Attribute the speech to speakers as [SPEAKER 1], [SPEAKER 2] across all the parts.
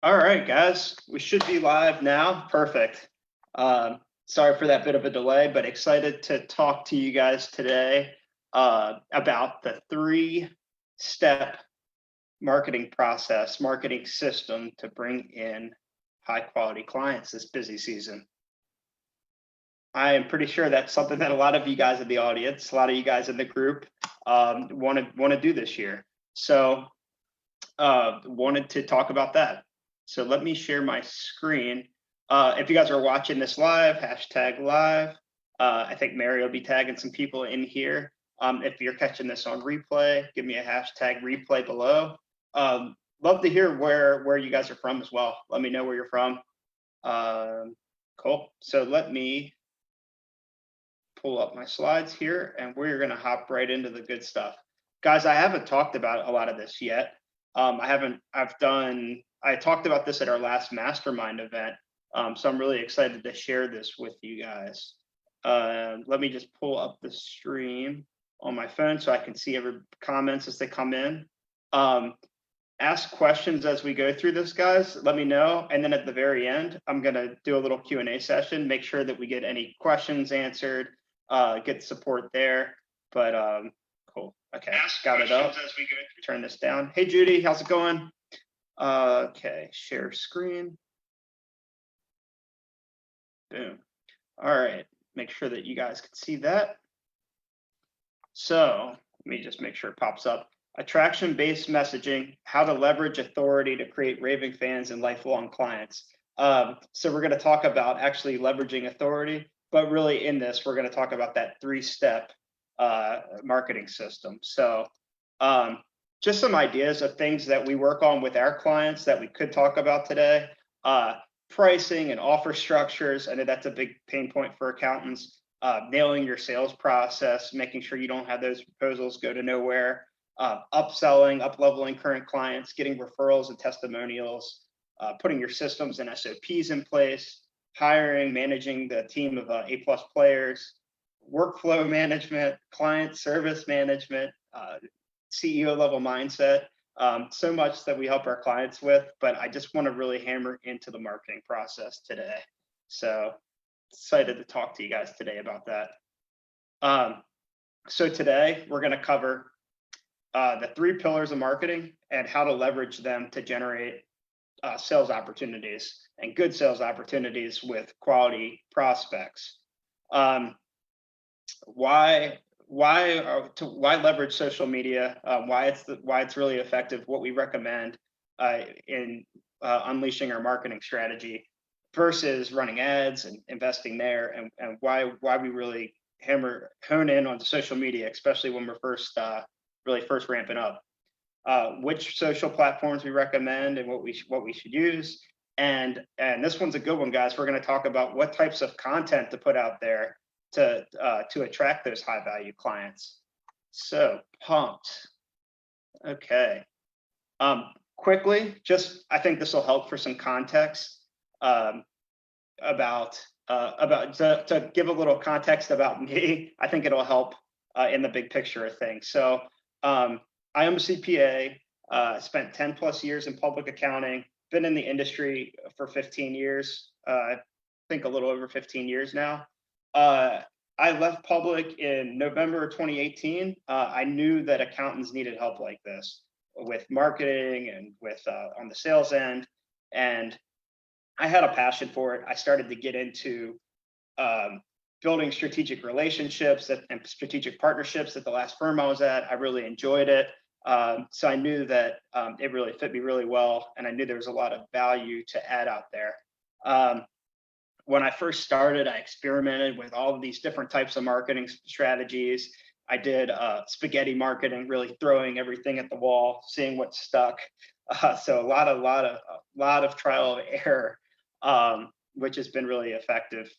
[SPEAKER 1] All right, guys, we should be live now. Perfect. Sorry for that bit of a delay, but excited to talk to you guys today about the three-step marketing process, marketing system to bring in high-quality clients this busy season. I am pretty sure that's something that a lot of you guys in the audience, a lot of you guys in the group, want to do this year. So, wanted to talk about that. So let me share my screen. If you guys are watching this live, hashtag live. I think Mary will be tagging some people in here. If you're catching this on replay, give me a hashtag replay below. Love to hear where you guys are from as well. Let me know where you're from. Cool. So let me pull up my slides here and we're going to hop right into the good stuff. Guys, I haven't talked about a lot of this yet. I talked about this at our last mastermind event. So I'm really excited to share this with you guys. Let me just pull up the stream on my phone so I can see every comments as they come in. Ask questions as we go through this, guys. Let me know. And then at the very end, I'm going to do a little Q&A session, make sure that we get any questions answered, get support there. But cool. Okay, got it up. As we go turn this down. Hey, Judy, how's it going? Okay, share screen. Boom. All right, make sure that you guys can see that. So let me just make sure it pops up. Attraction-based messaging, how to leverage authority to create raving fans and lifelong clients. So we're going to talk about actually leveraging authority, but really in this, we're going to talk about that three-step marketing system. So just some ideas of things that we work on with our clients that we could talk about today. Pricing and offer structures. I know that's a big pain point for accountants. Nailing your sales process, making sure you don't have those proposals go to nowhere. Upselling, up-leveling current clients, getting referrals and testimonials, putting your systems and SOPs in place, hiring, managing the team of A+ players, workflow management, client service management, CEO level mindset. So much that we help our clients with, but I just want to really hammer into the marketing process today. So excited to talk to you guys today about that. So today we're going to cover the three pillars of marketing and how to leverage them to generate sales opportunities and good sales opportunities with quality prospects. Why leverage social media? Why it's really effective? What we recommend in unleashing our marketing strategy versus running ads and investing there, and why we really hone in on the social media, especially when we're first ramping up. Which social platforms we recommend and what we should use, and this one's a good one, guys. We're going to talk about what types of content to put out there to attract those high value clients. So pumped. Okay. Quickly, I think this will help for some context about to give a little context about me. I think it'll help in the big picture of things. So I am a CPA, spent 10 plus years in public accounting, been in the industry for 15 years, I think a little over 15 years now. I left public in November of 2018. I knew that accountants needed help like this with marketing and with on the sales end. And I had a passion for it. I started to get into building strategic relationships and strategic partnerships at the last firm I was at. I really enjoyed it. So I knew that it really fit me really well. And I knew there was a lot of value to add out there. When I first started, I experimented with all of these different types of marketing strategies. I did spaghetti marketing, really throwing everything at the wall, seeing what stuck. So a lot of trial and error, which has been really effective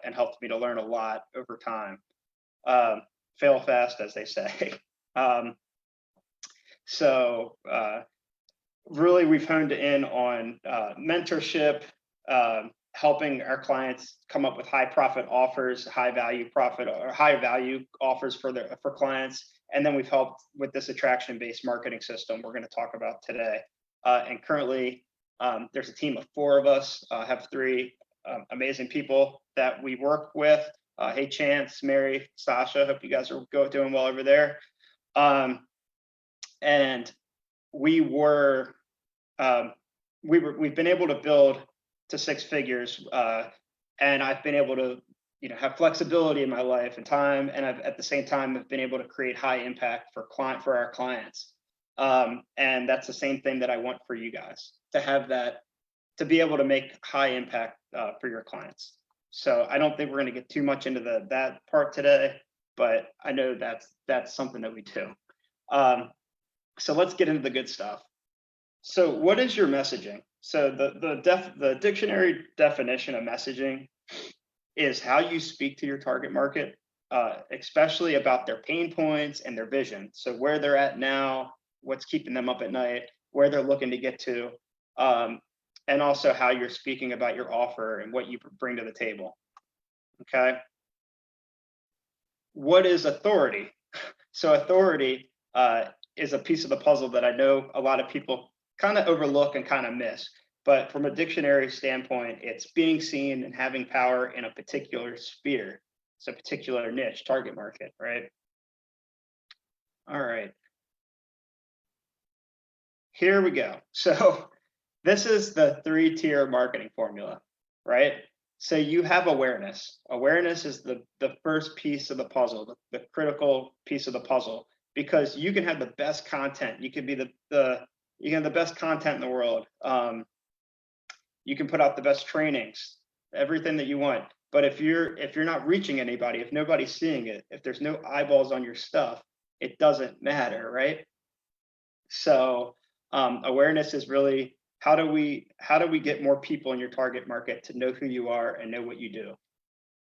[SPEAKER 1] and helped me to learn a lot over time. Fail fast, as they say. So really, we've honed in on mentorship, helping our clients come up with high profit offers, high value offers for clients. And then we've helped with this attraction-based marketing system we're going to talk about today. And currently, There's a team of 4 of us. I have 3 amazing people that we work with. Hey, Chance, Mary, Sasha, hope you guys are doing well over there. And we've been able to build to 6 figures, and I've been able to, have flexibility in my life and time, and I've at the same time have been able to create high impact for our clients. And that's the same thing that I want for you guys, to have that, to be able to make high impact for your clients. So I don't think we're going to get too much into that part today, but I know that's something that we do. So let's get into the good stuff. So what is your messaging? So the dictionary definition of messaging is how you speak to your target market, especially about their pain points and their vision. So where they're at now, what's keeping them up at night, where they're looking to get to, and also how you're speaking about your offer and what you bring to the table. Okay. What is authority? So authority is a piece of the puzzle that I know a lot of people kind of overlook and kind of miss. But from a dictionary standpoint, it's being seen and having power in a particular sphere. It's a particular niche, target market, right? All right. Here we go. So this is the 3-tier marketing formula, right? So you have awareness. Awareness is the first piece of the puzzle, the critical piece of the puzzle, because you can have the best content. You can be you can have the best content in the world. You can put out the best trainings, everything that you want. But if you're not reaching anybody, if nobody's seeing it, if there's no eyeballs on your stuff, it doesn't matter, right? So awareness is really, how do we get more people in your target market to know who you are and know what you do?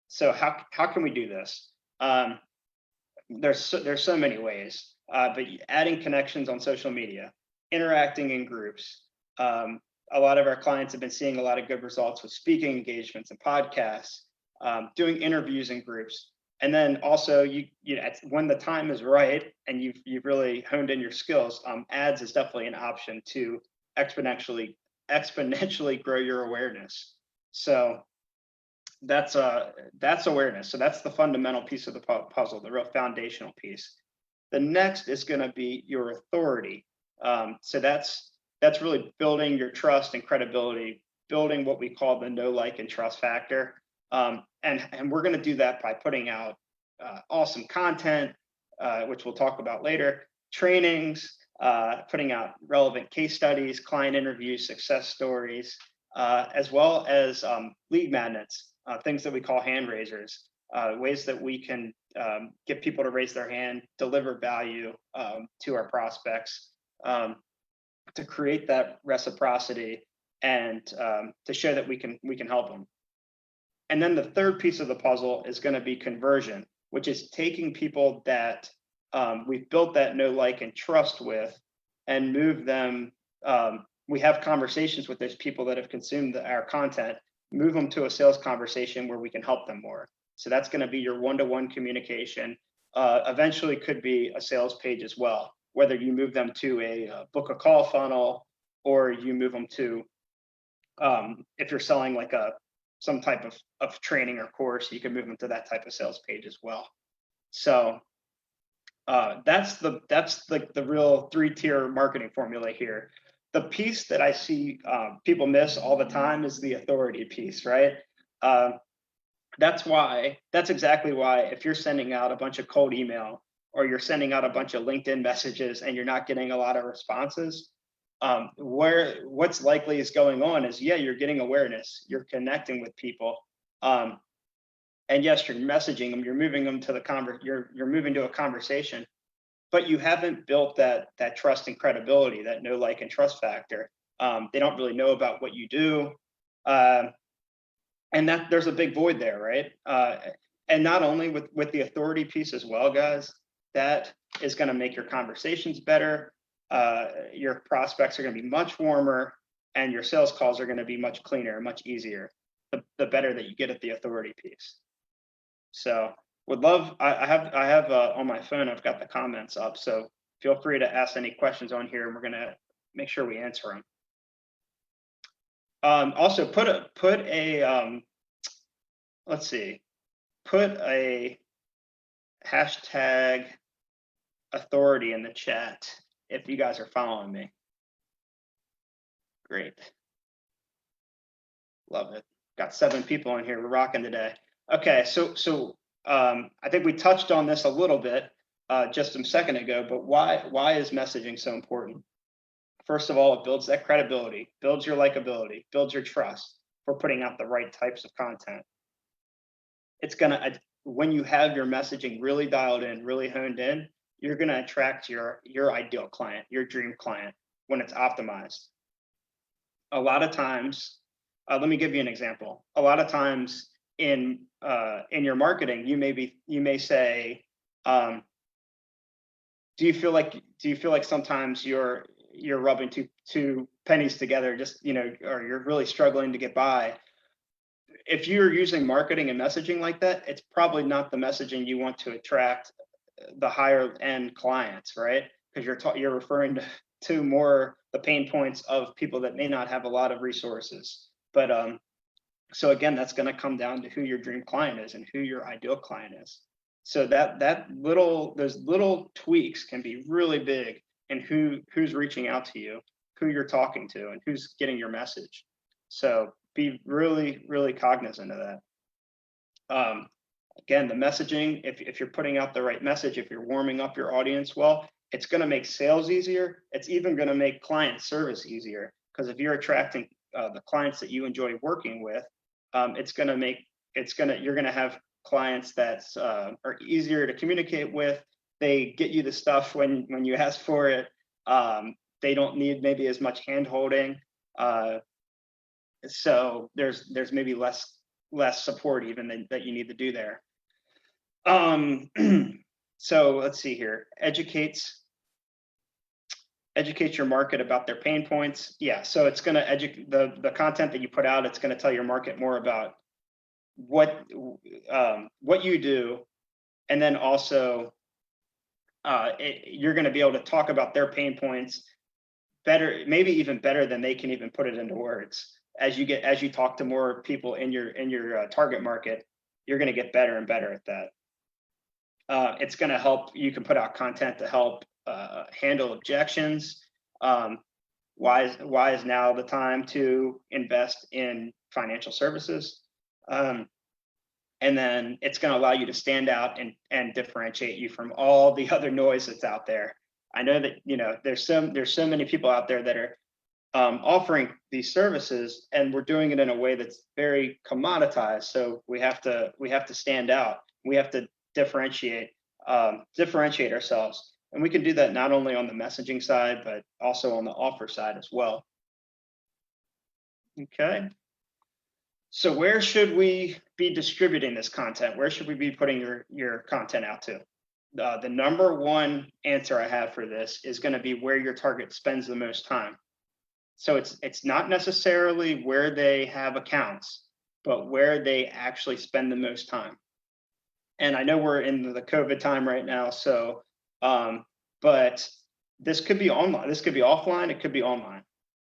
[SPEAKER 1] So how can we do this? There's so many ways, but adding connections on social media, interacting in groups. A lot of our clients have been seeing a lot of good results with speaking engagements and podcasts, doing interviews in groups. And then also, when the time is right and you've really honed in your skills, ads is definitely an option to exponentially grow your awareness. So that's awareness. So that's the fundamental piece of the puzzle, the real foundational piece. The next is going to be your authority. So that's really building your trust and credibility, building what we call the know, like, and trust factor. And we're going to do that by putting out awesome content, which we'll talk about later, trainings, putting out relevant case studies, client interviews, success stories, as well as lead magnets, things that we call hand raisers, ways that we can get people to raise their hand, deliver value to our prospects, to create that reciprocity and to show that we can help them. And then the third piece of the puzzle is going to be conversion, which is taking people that we've built that know, like, and trust with, and move them. We have conversations with those people that have consumed our content, move them to a sales conversation where we can help them more. So that's going to be your one-to-one communication. Eventually could be a sales page as well, whether you move them to a book a call funnel, or you move them to, if you're selling like some type of training or course, you can move them to that type of sales page as well. So that's the real 3-tier marketing formula here. The piece that I see people miss all the time is the authority piece, right? That's exactly why, if you're sending out a bunch of cold email, or you're sending out a bunch of LinkedIn messages and you're not getting a lot of responses, what's likely is going on is, you're getting awareness, you're connecting with people, and yes, you're messaging them, you're moving them to you're moving to a conversation, but you haven't built that trust and credibility, that know, like, and trust factor. They don't really know about what you do, and that there's a big void there, right? And not only with the authority piece as well, guys, that is going to make your conversations better. Your prospects are going to be much warmer, and your sales calls are going to be much cleaner, much easier, the better that you get at the authority piece. So would love, I have on my phone, I've got the comments up, so feel free to ask any questions on here, and we're going to make sure we answer them. Also put a let's see, put a hashtag authority in the chat if you guys are following me. Great. Love it. Got 7 people in here. We're rocking today. Okay, so I think we touched on this a little bit just a second ago, but why is messaging so important? First of all, it builds that credibility, builds your likability, builds your trust for putting out the right types of content. It's gonna, when you have your messaging really dialed in, really honed in, you're gonna attract your ideal client, your dream client when it's optimized. A lot of times, let me give you an example. A lot of times in your marketing, you may say, do you feel like sometimes you're rubbing two pennies together, just or you're really struggling to get by? If you're using marketing and messaging like that, it's probably not the messaging you want to attract the higher end clients, right? Because you're referring to more the pain points of people that may not have a lot of resources. But so again, that's going to come down to who your dream client is and who your ideal client is. So those little tweaks can be really big in who's reaching out to you, who you're talking to, and who's getting your message. So be really, really cognizant of that. Again, the messaging, if you're putting out the right message, if you're warming up your audience well, it's going to make sales easier. It's even going to make client service easier, because if you're attracting the clients that you enjoy working with, you're going to have clients that are easier to communicate with. They get you the stuff when you ask for it. They don't need maybe as much hand holding. So there's maybe less support even that you need to do there. So let's see here. Educate your market about their pain points. Yeah, so it's going to educate the content that you put out. It's going to tell your market more about what you do, and then also you're going to be able to talk about their pain points better, maybe even better than they can even put it into words. As you talk to more people in your target market, you're going to get better and better at that. It's going to help. You can put out content to help handle objections. Why is now the time to invest in financial services? And then it's going to allow you to stand out and differentiate you from all the other noise that's out there. I know that there's so many people out there that are offering these services, and we're doing it in a way that's very commoditized. So we have to stand out. We have to differentiate ourselves, and we can do that not only on the messaging side, but also on the offer side as well. Okay. So where should we be distributing this content? Where should we be putting your content out to? The number one answer I have for this is going to be where your target spends the most time. So it's not necessarily where they have accounts, but where they actually spend the most time. And I know we're in the COVID time right now, so but this could be online, this could be offline, it could be online.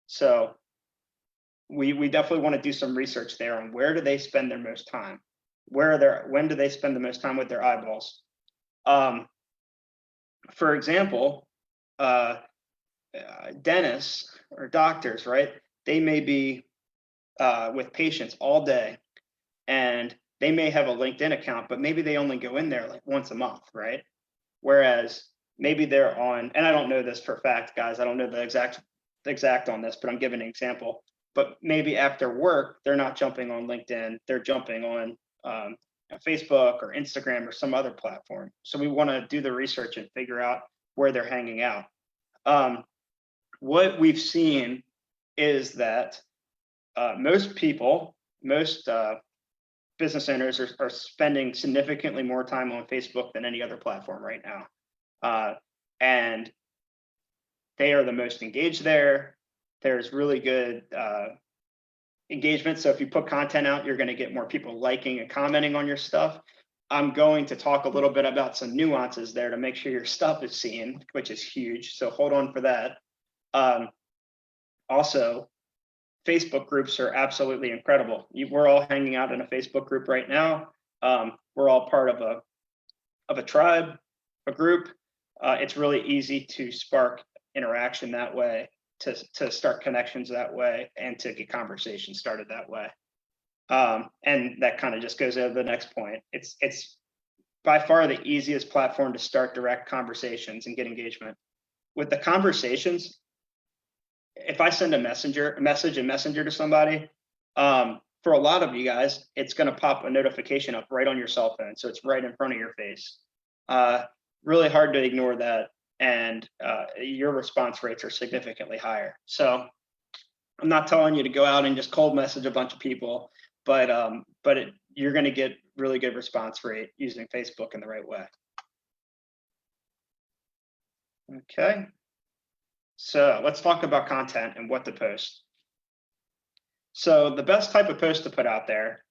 [SPEAKER 1] So we definitely want to do some research there on where do they spend their most time, when do they spend the most time with their eyeballs. For example, dentists or doctors, right? They may be with patients all day, and they may have a LinkedIn account, but maybe they only go in there like once a month, right? Whereas maybe they're on, and I don't know this for a fact, guys, I don't know the exact on this, but I'm giving an example. But maybe after work, they're not jumping on LinkedIn, they're jumping on Facebook or Instagram or some other platform. So we want to do the research and figure out where they're hanging out. What we've seen is that most business owners are spending significantly more time on Facebook than any other platform right now. And they are the most engaged there. There's really good engagement. So if you put content out, you're going to get more people liking and commenting on your stuff. I'm going to talk a little bit about some nuances there to make sure your stuff is seen, which is huge. So hold on for that. Also, Facebook groups are absolutely incredible. We're all hanging out in a Facebook group right now. We're all part of a tribe, a group. It's really easy to spark interaction that way, to start connections that way, and to get conversations started that way. And that kind of just goes over the next point. It's by far the easiest platform to start direct conversations and get engagement. With the conversations, if I send a message in Messenger to somebody, for a lot of you guys, it's going to pop a notification up right on your cell phone. So it's right in front of your face. Really hard to ignore that. And your response rates are significantly higher. So I'm not telling you to go out and just cold message a bunch of people, but you're going to get really good response rate using Facebook in the right way. Okay. So let's talk about content and what to post. So the best type of post to put out there,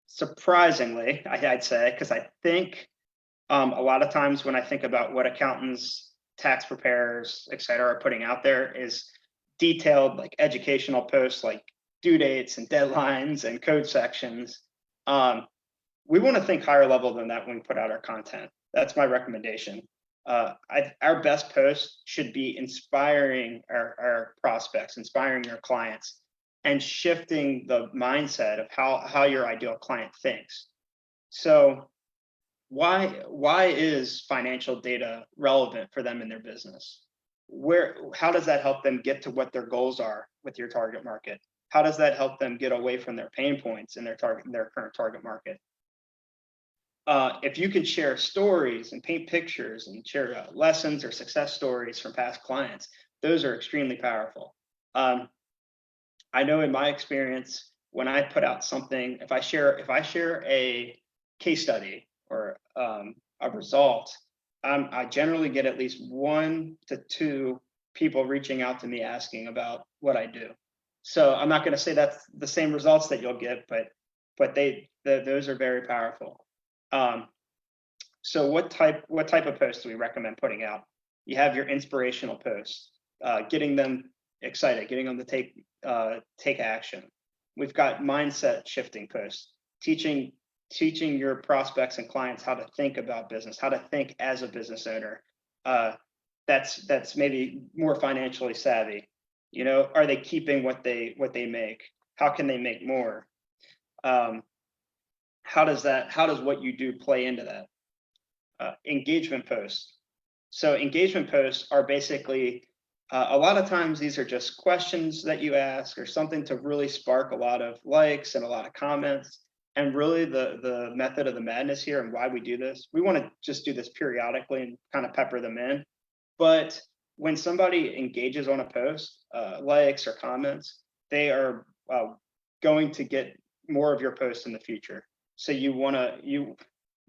[SPEAKER 1] surprisingly, I'd say, because I think a lot of times when I think about what accountants, tax preparers, et cetera, are putting out there, is detailed, like educational posts, like due dates and deadlines and code sections. We want to think higher level than that when we put out our content. That's my recommendation. Our best post should be inspiring our prospects, inspiring your clients, and shifting the mindset of how your ideal client thinks. So why is financial data relevant for them in their business? How does that help them get to what their goals are with your target market? How does that help them get away from their pain points in their current target market? If you can share stories and paint pictures and share lessons or success stories from past clients, those are extremely powerful. I know in my experience, when I put out something, if I share a case study or a result, I generally get at least 1 to 2 people reaching out to me asking about what I do. So I'm not going to say that's the same results that you'll get, but those are very powerful. So what type of posts do we recommend putting out? You have your inspirational posts, getting them excited, getting them to take action. We've got mindset shifting posts, teaching your prospects and clients how to think about business, how to think as a business owner. That's maybe more financially savvy. You know, are they keeping what they make? How can they make more? How does what you do play into that? Engagement posts. So engagement posts are basically, a lot of times these are just questions that you ask or something to really spark a lot of likes and a lot of comments. And really the method of the madness here and why we do this, we want to just do this periodically and kind of pepper them in. But when somebody engages on a post, likes or comments, they are going to get more of your posts in the future. So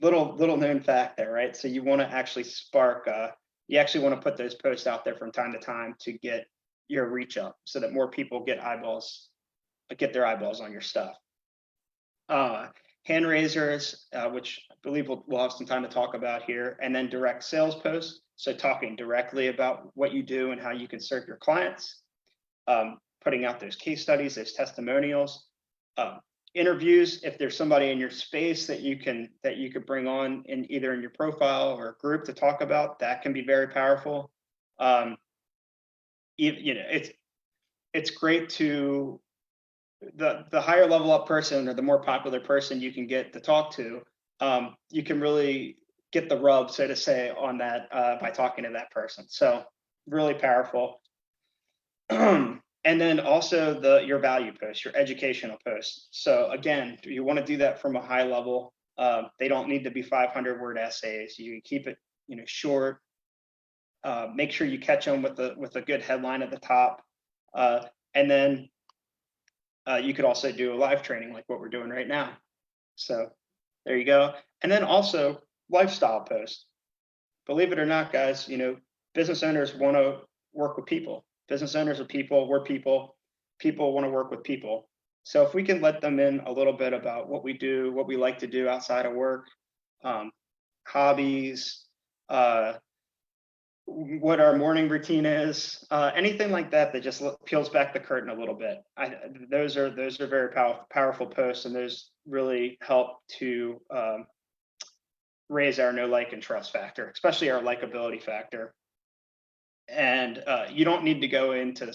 [SPEAKER 1] little known fact there, right? So you want to actually spark, you actually want to put those posts out there from time to time to get your reach up so that more people get their eyeballs on your stuff. Hand raisers, which I believe we'll have some time to talk about here, and then direct sales posts. So talking directly about what you do and how you can serve your clients, putting out those case studies, those testimonials, interviews. If there's somebody in your space that you could bring on in either in your profile or group to talk about, that can be very powerful. It's great to the higher level up person or the more popular person you can get to talk to, you can really get the rub, so to say, on that by talking to that person. So really powerful. And then also your value posts, your educational posts. So again, you want to do that from a high level. They don't need to be 500-word essays. You can keep it, short. Make sure you catch them with a good headline at the top, and then you could also do a live training like what we're doing right now. So there you go. And then also lifestyle posts. Believe it or not, guys, business owners want to work with people. Business owners are people, we're people. People want to work with people. So if we can let them in a little bit about what we do, what we like to do outside of work, hobbies, what our morning routine is, anything like that that just peels back the curtain a little bit. Those are very powerful posts, and those really help to raise our know, like, and trust factor, especially our likability factor. And you don't need to go into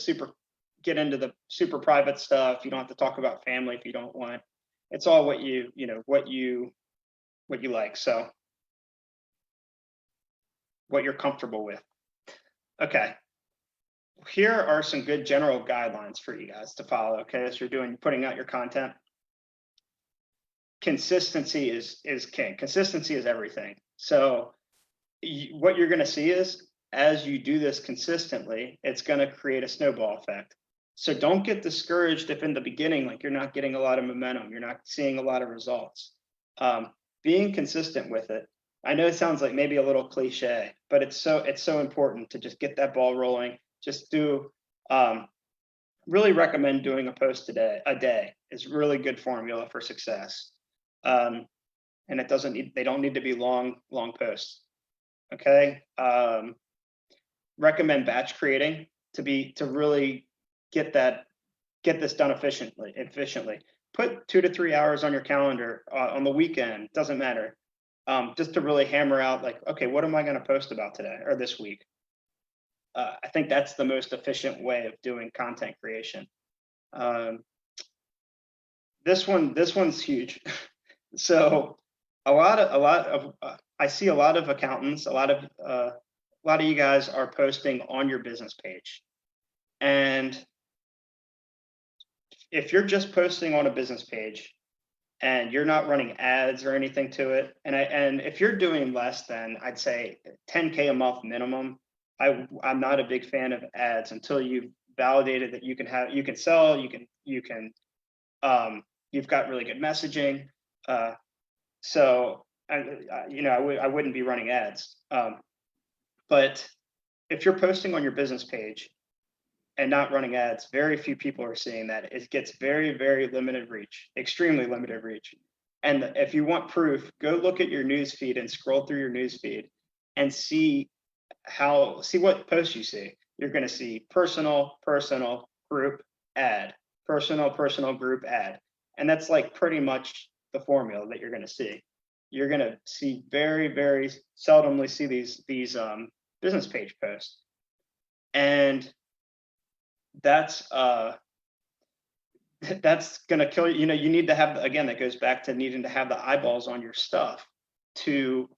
[SPEAKER 1] get into the super private stuff. You don't have to talk about family if you don't want. It's all what what you like. So what you're comfortable with. Okay. Here are some good general guidelines for you guys to follow. Okay, as you're putting out your content. Consistency is king. Consistency is everything. So what you're going to see is, as you do this consistently, it's going to create a snowball effect. So don't get discouraged if in the beginning, like, you're not getting a lot of momentum, you're not seeing a lot of results. Being consistent with it. I know it sounds like maybe a little cliche, but it's so important to just get that ball rolling. Just do, really recommend doing a post a day is really good formula for success. And they don't need to be long posts. Okay. Recommend batch creating to really get this done efficiently. Put 2 to 3 hours on your calendar on the weekend, doesn't matter. Just to really hammer out, like, okay, what am I going to post about today or this week? I think that's the most efficient way of doing content creation. This one's huge. So I see a lot of accountants, a lot of you guys are posting on your business page. And if you're just posting on a business page and you're not running ads or anything to it, and if you're doing less than, I'd say, 10K a month minimum, I'm not a big fan of ads until you've validated that you can sell, you've got really good messaging. So I wouldn't be running ads. But if you're posting on your business page and not running ads, very few people are seeing that. It gets very, very limited reach, extremely limited reach. And if you want proof, go look at your news feed and scroll through your news feed and see what posts you see. You're going to see personal, group, ad, personal, group, ad. And that's like pretty much the formula that you're going to see. You're going to see very, very seldomly see these business page posts. And that's going to kill you. You need to have, again, that goes back to needing to have the eyeballs on your stuff to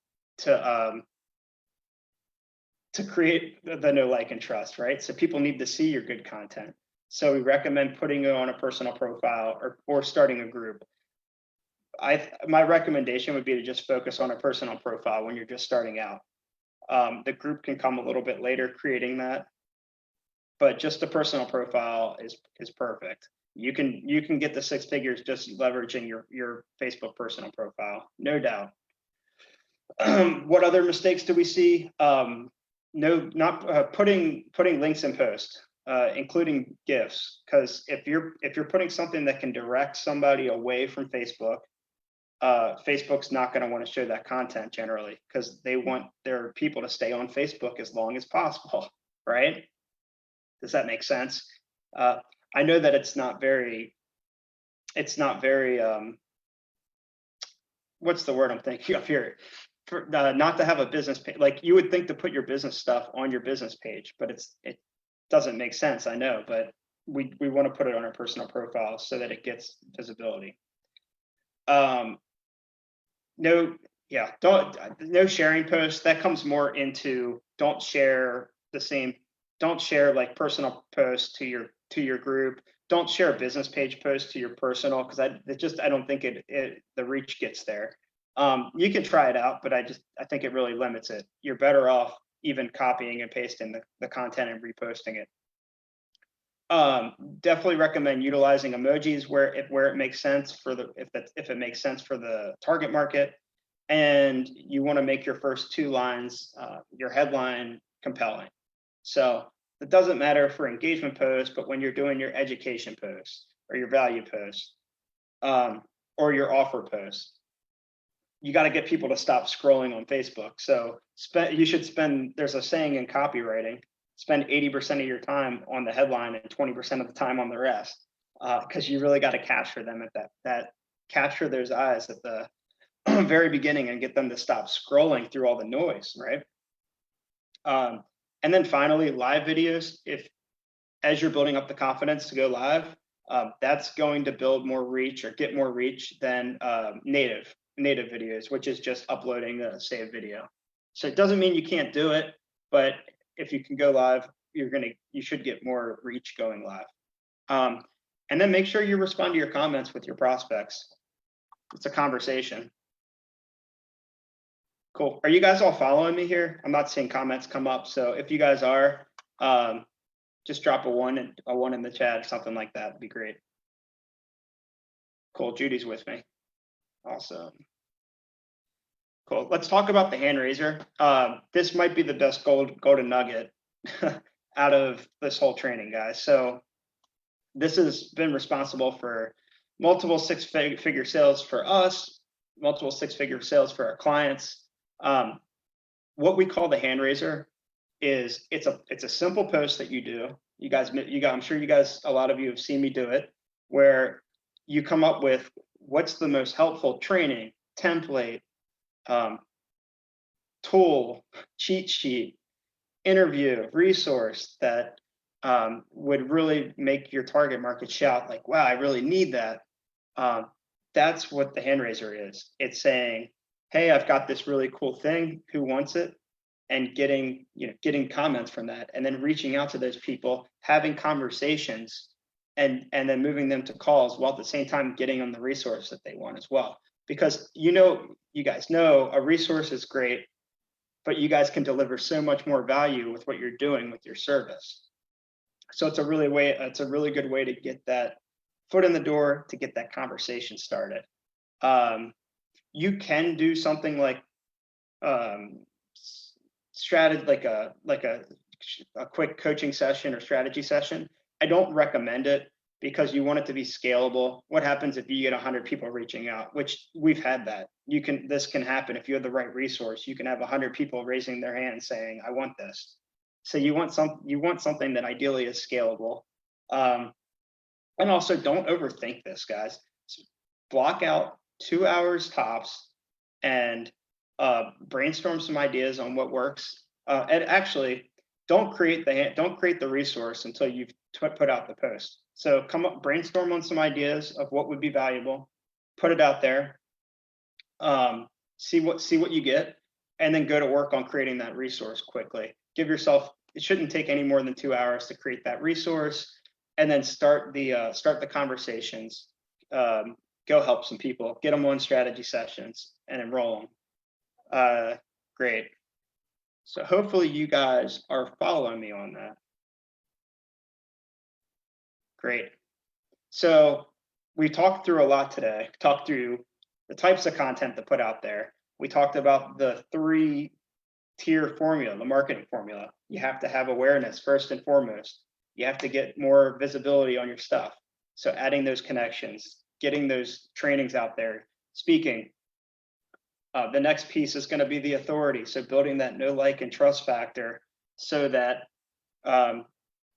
[SPEAKER 1] create the know, like, and trust, right? So people need to see your good content. So we recommend putting it on a personal profile or starting a group. My recommendation would be to just focus on a personal profile when you're just starting out. The group can come a little bit later, creating that, but just a personal profile is perfect. You can get the 6 figures just leveraging your Facebook personal profile, no doubt. What other mistakes do we see? Not putting links in post, including GIFs, because if you're putting something that can direct somebody away from Facebook, Facebook's not going to want to show that content generally, because they want their people to stay on Facebook as long as possible, right? Does that make sense? I know that it's not very what's the word I'm thinking of here? Not to have a business page. Like, you would think to put your business stuff on your business page, but it doesn't make sense, I know, but we want to put it on our personal profile so that it gets visibility. No sharing posts. That comes more into don't share like personal posts to your group. Don't share a business page post to your personal, because I don't think the reach gets there. You can try it out, but I think it really limits it. You're better off even copying and pasting the content and reposting it. Definitely recommend utilizing emojis where it makes sense if it makes sense for the target market. And you want to make your first 2 lines, your headline, compelling. So it doesn't matter for engagement posts, but when you're doing your education posts or your value posts, or your offer posts, you got to get people to stop scrolling on Facebook. So you should spend, there's a saying in copywriting, spend 80% of your time on the headline and 20% of the time on the rest. Because you really got to capture them at that capture those eyes at the very beginning and get them to stop scrolling through all the noise, right? And then finally, live videos. If as you're building up the confidence to go live, that's going to build more reach or get more reach than native videos, which is just uploading a saved video. So it doesn't mean you can't do it, but if you can go live, you should get more reach going live. And then make sure you respond to your comments with your prospects. It's a conversation. Cool. Are you guys all following me here? I'm not seeing comments come up. So if you guys are, just drop a one in the chat or something like that. Would be great. Cool. Judy's with me. Awesome. Cool. Let's talk about the hand raiser. This might be the best golden nugget out of this whole training, guys. So this has been responsible for multiple six-figure sales for us, multiple six-figure sales for our clients. What we call the hand raiser is it's a simple post that you do. You guys, I'm sure you guys, a lot of you have seen me do it, where you come up with what's the most helpful training, template, tool, cheat sheet, interview, resource that would really make your target market shout like, wow, I really need that. That's what the hand raiser is. It's saying, hey, I've got this really cool thing, who wants it? And getting comments from that, and then reaching out to those people, having conversations, and then moving them to calls, while at the same time getting them the resource that they want as well. Because you guys know a resource is great, but you guys can deliver so much more value with what you're doing with your service. So it's a really good way to get that foot in the door, to get that conversation started. You can do something like strategy, like a quick coaching session or strategy session. I don't recommend it because you want it to be scalable. What happens if you get 100 people reaching out, which we've had that. This can happen if you have the right resource. You can have 100 people raising their hand saying, I want this. So you want something that ideally is scalable. And also don't overthink this, guys. Block out 2 hours tops and brainstorm some ideas on what works. And actually, don't create the resource until you've put out the post. So brainstorm on some ideas of what would be valuable, put it out there, see what you get, and then go to work on creating that resource quickly. Give yourself, it shouldn't take any more than 2 hours to create that resource, and then start the conversations. Go help some people, get them on strategy sessions, and enroll them. Great. So hopefully you guys are following me on that. Great. So we talked through a lot today. Talked through the types of content to put out there. We talked about the 3-tier formula, the marketing formula. You have to have awareness first and foremost. You have to get more visibility on your stuff. So adding those connections, getting those trainings out there, speaking. The next piece is going to be the authority. So building that know, like, and trust factor so that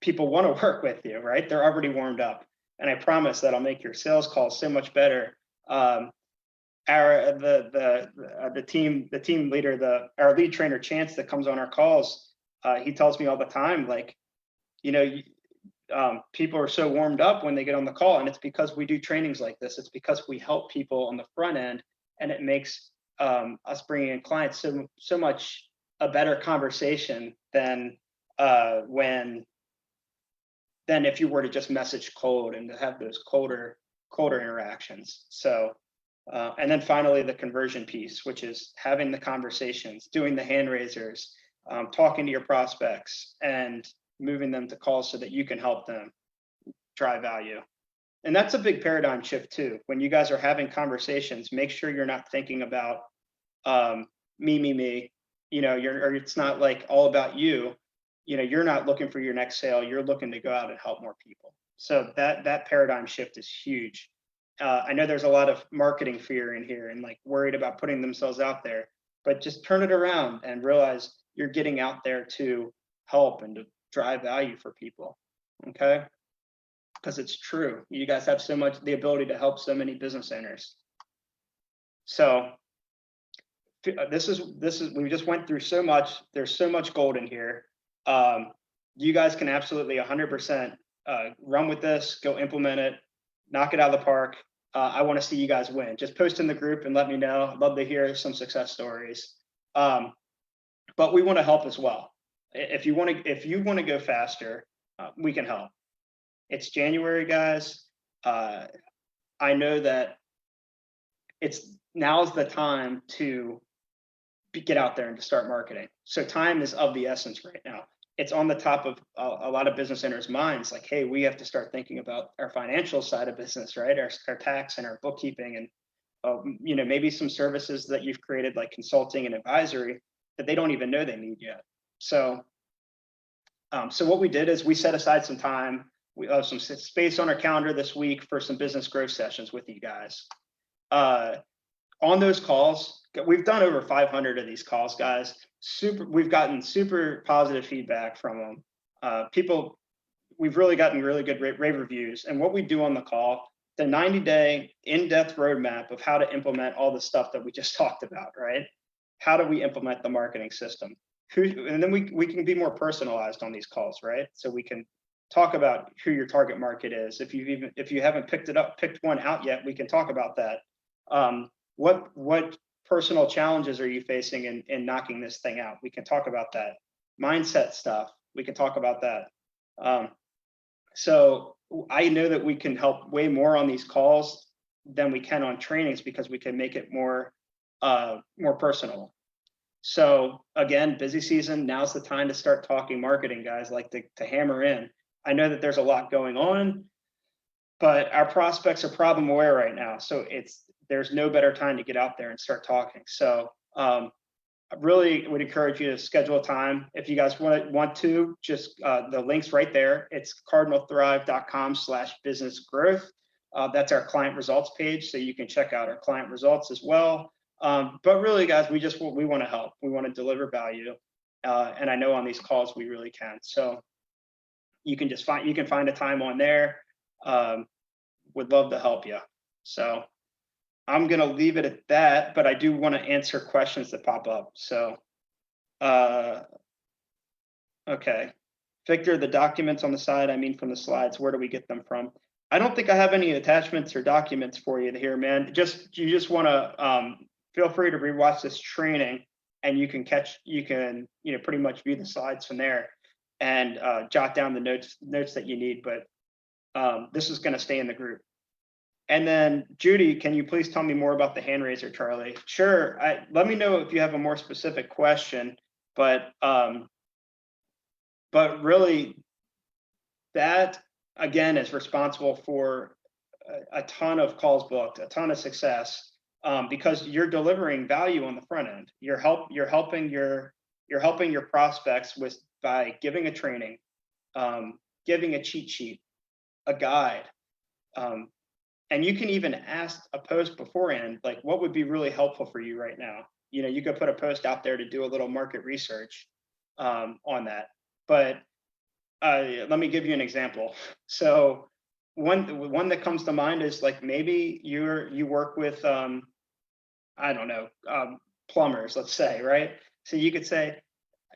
[SPEAKER 1] people want to work with you, right? They're already warmed up. And I promise that'll make your sales calls so much better. The team leader, our lead trainer Chance that comes on our calls, he tells me all the time, like, people are so warmed up when they get on the call, and it's because we do trainings like this. It's because we help people on the front end, and it makes us bringing in clients so much a better conversation than if you were to just message cold and to have those colder interactions. So and then finally the conversion piece, which is having the conversations, doing the hand raisers, talking to your prospects, and moving them to calls so that you can help them drive value. And that's a big paradigm shift too. When you guys are having conversations, make sure you're not thinking about me. It's not like all about you. You're not looking for your next sale. You're looking to go out and help more people. So that paradigm shift is huge. I know there's a lot of marketing fear in here and like worried about putting themselves out there, but just turn it around and realize you're getting out there to help and to drive value for people. Okay. Because it's true. You guys have so much, the ability to help so many business owners. So this is, we just went through so much. There's so much gold in here. You guys can absolutely 100% run with this, go implement it, knock it out of the park. I want to see you guys win. Just post in the group and let me know. I'd love to hear some success stories. But we want to help as well. If you want to go faster, we can help. It's January, guys. I know that now's the time to get out there and to start marketing. So time is of the essence right now. It's on the top of a lot of business owners' minds. Like, hey, we have to start thinking about our financial side of business, right? Our tax and our bookkeeping, and maybe some services that you've created, like consulting and advisory, that they don't even know they need yet. So what we did is we set aside some time. We have some space on our calendar this week for some business growth sessions with you guys. On those calls, we've done over 500 of these calls, guys. We've gotten super positive feedback from them. We've really gotten really good rave reviews. And what we do on the call, the 90-day in-depth roadmap of how to implement all the stuff that we just talked about, right? How do we implement the marketing system? And then we can be more personalized on these calls, right? So we can talk about who your target market is. If you haven't picked one out yet, we can talk about that. What personal challenges are you facing in knocking this thing out? We can talk about that. Mindset stuff, we can talk about that. So I know that we can help way more on these calls than we can on trainings because we can make it more personal. So again, busy season, now's the time to start talking marketing, guys, like to hammer in. I know that there's a lot going on, but our prospects are problem aware right now. So there's no better time to get out there and start talking. So I really would encourage you to schedule a time. If you guys want to, just the link's right there. It's cardinalthrive.com/business growth. That's our client results page. So you can check out our client results as well. But really, guys, we want to help. We want to deliver value. And I know on these calls, we really can. So you can find a time on there. Would love to help you. So I'm going to leave it at that, but I do want to answer questions that pop up. So, okay. Victor, the documents on the side, I mean, from the slides, where do we get them from? I don't think I have any attachments or documents for you here, man. You just want to feel free to rewatch this training, and you can pretty much view the slides from there and jot down the notes that you need. But this is going to stay in the group. And then Judy, can you please tell me more about the hand raiser, Charlie? Sure. Let me know if you have a more specific question, but really that again is responsible for a ton of calls booked, a ton of success, because you're delivering value on the front end. You're helping your prospects by giving a training, giving a cheat sheet, a guide. And you can even ask a post beforehand, like what would be really helpful for you right now? You could put a post out there to do a little market research on that. But let me give you an example. So one that comes to mind is like maybe you work with I don't know, plumbers, let's say, right? So you could say,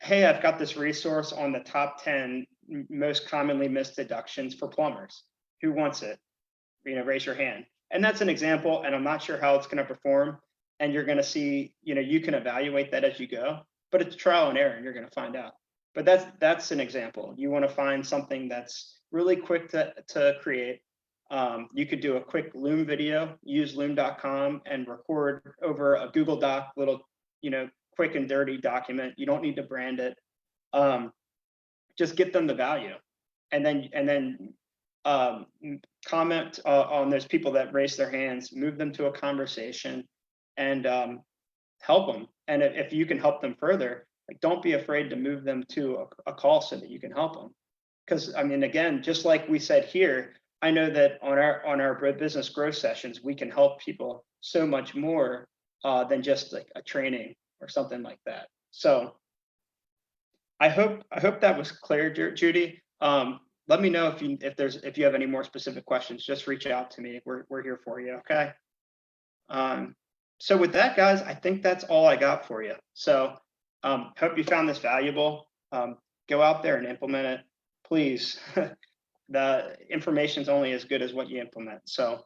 [SPEAKER 1] hey, I've got this resource on the top 10 most commonly missed deductions for plumbers. Who wants it? Raise your hand. And that's an example, and I'm not sure how it's going to perform. And you're going to see, you can evaluate that as you go, but it's trial and error, and you're going to find out. But that's an example. You want to find something that's really quick to create. You could do a quick Loom video, use loom.com and record over a Google Doc, little, quick and dirty document. You don't need to brand it. Just get them the value, and then comment on those people that raise their hands, move them to a conversation, and help them. And if you can help them further, like, don't be afraid to move them to a call so that you can help them. Because I mean, again, just like we said here, I know that on our business growth sessions, we can help people so much more than just like a training or something like that. So I hope that was clear, Judy. Let me know if you have any more specific questions. Just reach out to me. We're here for you. Okay. So with that, guys, I think that's all I got for you. So hope you found this valuable. Go out there and implement it, please. The information's only as good as what you implement. So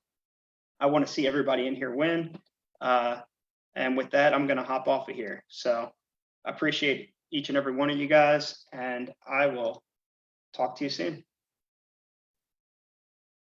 [SPEAKER 1] I want to see everybody in here win. And with that, I'm going to hop off of here. So I appreciate each and every one of you guys, and I will talk to you soon.